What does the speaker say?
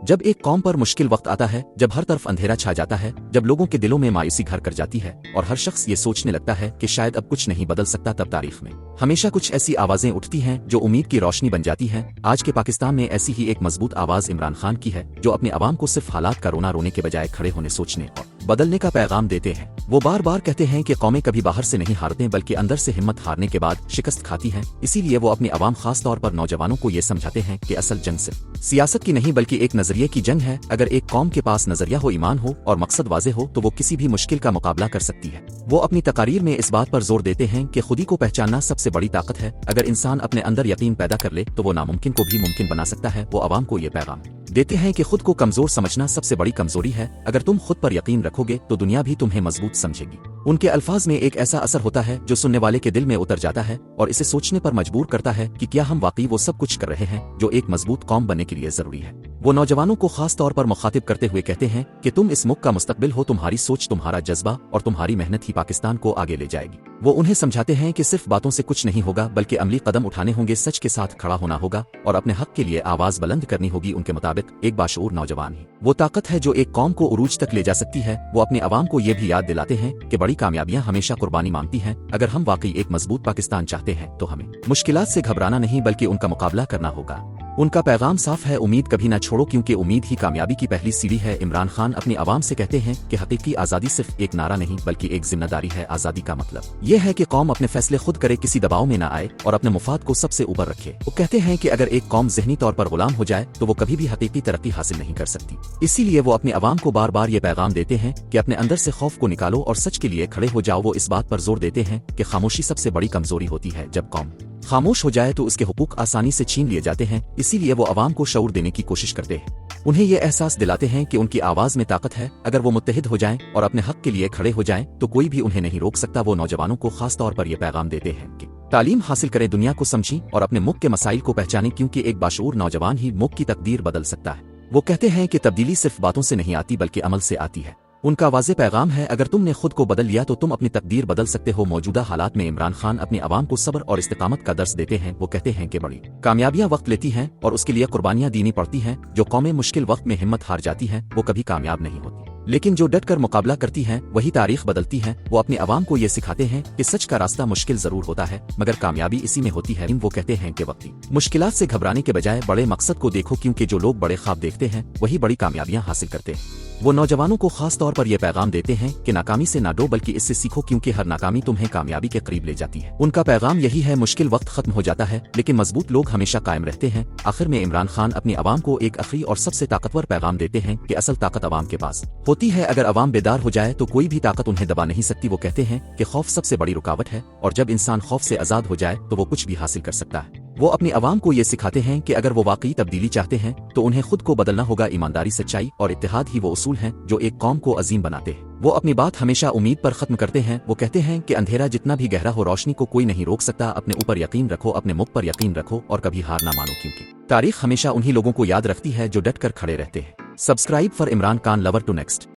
جب ایک قوم پر مشکل وقت آتا ہے، جب ہر طرف اندھیرا چھا جاتا ہے، جب لوگوں کے دلوں میں مایوسی گھر کر جاتی ہے اور ہر شخص یہ سوچنے لگتا ہے کہ شاید اب کچھ نہیں بدل سکتا، تب تاریخ میں ہمیشہ کچھ ایسی آوازیں اٹھتی ہیں جو امید کی روشنی بن جاتی ہیں۔ آج کے پاکستان میں ایسی ہی ایک مضبوط آواز عمران خان کی ہے، جو اپنے عوام کو صرف حالات کا رونا رونے کے بجائے کھڑے ہونے، سوچنے اور بدلنے کا پیغام دیتے ہیں۔ وہ بار بار کہتے ہیں کہ قومیں کبھی باہر سے نہیں ہارتے بلکہ اندر سے ہمت ہارنے کے بعد شکست کھاتی ہیں۔ اسی لیے وہ اپنی عوام، خاص طور پر نوجوانوں کو یہ سمجھاتے ہیں کہ اصل جنگ صرف سیاست کی نہیں بلکہ ایک نظریے کی جنگ ہے۔ اگر ایک قوم کے پاس نظریہ ہو، ایمان ہو اور مقصد واضح ہو تو وہ کسی بھی مشکل کا مقابلہ کر سکتی ہے۔ وہ اپنی تقاریر میں اس بات پر زور دیتے ہیں کہ خودی کو پہچاننا سب سے بڑی طاقت ہے۔ اگر انسان اپنے اندر یقین پیدا کر لے تو وہ ناممکن کو بھی ممکن بنا سکتا ہے۔ وہ عوام کو یہ پیغام دیتے ہیں کہ خود کو کمزور سمجھنا سب سے بڑی کمزوری ہے۔ اگر تم خود پر یقین رکھو گے تو دنیا بھی تمہیں مضبوط سمجھے گی۔ ان کے الفاظ میں ایک ایسا اثر ہوتا ہے جو سننے والے کے دل میں اتر جاتا ہے اور اسے سوچنے پر مجبور کرتا ہے کہ کیا ہم واقعی وہ سب کچھ کر رہے ہیں جو ایک مضبوط قوم بننے کے لیے ضروری ہے۔ وہ نوجوانوں کو خاص طور پر مخاطب کرتے ہوئے کہتے ہیں کہ تم اس ملک کا مستقبل ہو، تمہاری سوچ، تمہارا جذبہ اور تمہاری محنت ہی پاکستان کو آگے لے جائے گی۔ وہ انہیں سمجھاتے ہیں کہ صرف باتوں سے کچھ نہیں ہوگا بلکہ عملی قدم اٹھانے ہوں گے، سچ کے ساتھ کھڑا ہونا ہوگا اور اپنے حق کے لیے آواز بلند کرنی ہوگی۔ ان کے مطابق ایک باشعور نوجوان ہی وہ طاقت ہے جو ایک قوم کو عروج تک لے جا سکتی ہے۔ وہ اپنے عوام کو یہ بھی یاد دلاتے ہیں کہ بڑی کامیابیاں ہمیشہ قربانی مانگتی ہیں۔ اگر ہم واقعی ایک مضبوط پاکستان چاہتے ہیں تو ہمیں مشکلات سے گھبرانا نہیں بلکہ ان کا مقابلہ کرنا ہوگا۔ ان کا پیغام صاف ہے، امید کبھی نہ چھوڑو کیونکہ امید ہی کامیابی کی پہلی سیڑھی ہے۔ عمران خان اپنی عوام سے کہتے ہیں کہ حقیقی آزادی صرف ایک نعرہ نہیں بلکہ ایک ذمہ داری ہے۔ آزادی کا مطلب یہ ہے کہ قوم اپنے فیصلے خود کرے، کسی دباؤ میں نہ آئے اور اپنے مفاد کو سب سے اوپر رکھے۔ وہ کہتے ہیں کہ اگر ایک قوم ذہنی طور پر غلام ہو جائے تو وہ کبھی بھی حقیقی ترقی حاصل نہیں کر سکتی۔ اسی لیے وہ اپنی عوام کو بار بار یہ پیغام دیتے ہیں کہ اپنے اندر سے خوف کو نکالو اور سچ کے لیے کھڑے ہو جاؤ۔ وہ اس بات پر زور دیتے ہیں کہ خاموشی سب سے بڑی کمزوری ہوتی ہے۔ جب قوم خاموش ہو جائے تو اس کے حقوق آسانی سے چھین لیے جاتے ہیں۔ اسی لیے وہ عوام کو شعور دینے کی کوشش کرتے ہیں، انہیں یہ احساس دلاتے ہیں کہ ان کی آواز میں طاقت ہے۔ اگر وہ متحد ہو جائیں اور اپنے حق کے لیے کھڑے ہو جائیں تو کوئی بھی انہیں نہیں روک سکتا۔ وہ نوجوانوں کو خاص طور پر یہ پیغام دیتے ہیں کہ تعلیم حاصل کریں، دنیا کو سمجھیں اور اپنے ملک کے مسائل کو پہچانیں کیونکہ ایک باشعور نوجوان ہی ملک کی تقدیر بدل سکتا ہے۔ وہ کہتے ہیں کہ تبدیلی صرف باتوں سے نہیں آتی بلکہ عمل سے آتی ہے۔ ان کا واضح پیغام ہے، اگر تم نے خود کو بدل لیا تو تم اپنی تقدیر بدل سکتے ہو۔ موجودہ حالات میں عمران خان اپنی عوام کو صبر اور استقامت کا درس دیتے ہیں۔ وہ کہتے ہیں کہ بڑی کامیابیاں وقت لیتی ہیں اور اس کے لیے قربانیاں دینی پڑتی ہیں۔ جو قومیں مشکل وقت میں ہمت ہار جاتی ہیں وہ کبھی کامیاب نہیں ہوتی، لیکن جو ڈٹ کر مقابلہ کرتی ہیں وہی تاریخ بدلتی ہیں۔ وہ اپنی عوام کو یہ سکھاتے ہیں کہ سچ کا راستہ مشکل ضرور ہوتا ہے مگر کامیابی اسی میں ہوتی ہے۔ وہ کہتے ہیں کہ وقتی مشکلات سے گھبرانے کے بجائے بڑے مقصد کو دیکھو کیونکہ جو لوگ بڑے خواب دیکھتے ہیں وہی بڑی کامیابیاں حاصل کرتے ہیں۔ وہ نوجوانوں کو خاص طور پر یہ پیغام دیتے ہیں کہ ناکامی سے نہ ڈرو بلکہ اس سے سیکھو کیونکہ ہر ناکامی تمہیں کامیابی کے قریب لے جاتی ہے۔ ان کا پیغام یہی ہے، مشکل وقت ختم ہو جاتا ہے لیکن مضبوط لوگ ہمیشہ قائم رہتے ہیں۔ آخر میں عمران خان اپنی عوام کو ایک آخری اور سب سے طاقتور پیغام دیتے ہیں کہ اصل طاقت عوام کے پاس ہوتی ہے۔ اگر عوام بیدار ہو جائے تو کوئی بھی طاقت انہیں دبا نہیں سکتی۔ وہ کہتے ہیں کہ خوف سب سے بڑی رکاوٹ ہے اور جب انسان خوف سے آزاد ہو جائے تو وہ کچھ بھی حاصل کر سکتا ہے۔ وہ اپنی عوام کو یہ سکھاتے ہیں کہ اگر وہ واقعی تبدیلی چاہتے ہیں تو انہیں خود کو بدلنا ہوگا۔ ایمانداری، سچائی اور اتحاد ہی وہ اصول ہیں جو ایک قوم کو عظیم بناتے ہیں۔ وہ اپنی بات ہمیشہ امید پر ختم کرتے ہیں۔ وہ کہتے ہیں کہ اندھیرا جتنا بھی گہرا ہو روشنی کو کوئی نہیں روک سکتا۔ اپنے اوپر یقین رکھو، اپنے ملک پر یقین رکھو اور کبھی ہار نہ مانو کیونکہ تاریخ ہمیشہ انہی لوگوں کو یاد رکھتی ہے جو ڈٹ کر کھڑے رہتے ہیں۔ Subscribe for Imran Khan lover to next.